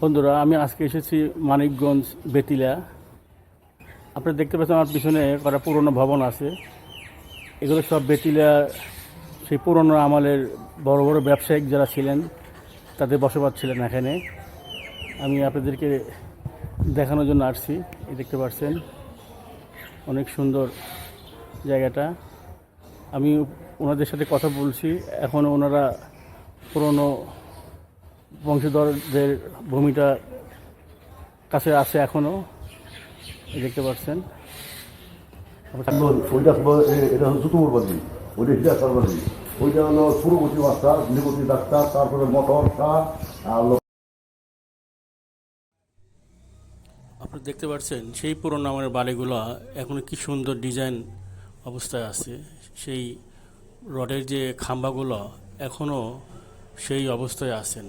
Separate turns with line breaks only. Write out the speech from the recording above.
বন্ধুরা, আমি আজকে এসেছি মানিকগঞ্জ বেতিলা। আপনারা দেখতে পাচ্ছেন আমার পিছনে কটা পুরনো ভবন আছে। এগুলো সব বেতিলা সেই পুরনো আমলের বড় বড় ব্যবসায়িক যারা ছিলেন তাদের বসবাস ছিলেন এখানে। আমি আপনাদেরকে দেখানোর জন্য আসছি। এই দেখতে পাচ্ছেন অনেক সুন্দর জায়গাটা। আমি ওনাদের সাথে কথা বলছি। এখন ওনারা পুরনো বংশধরদের ভূমিটা কাছে আছে এখনও। দেখতে পাচ্ছেন
ওইটা এটা হলো জুতুমুর বাজি, ওইটা হিরাসার বাজি, ওইটা হলো পূর্ববর্তী মাস্টার, নিকটী ডাক্তার, তারপরে মোটর কার আর
আপনারা দেখতে পাচ্ছেন সেই পুরনো আমলের বাড়িগুলো এখন কি সুন্দর ডিজাইন অবস্থায় আছে। সেই রডের যে খাম্বাগুলো এখনও সেই অবস্থায় আছেন।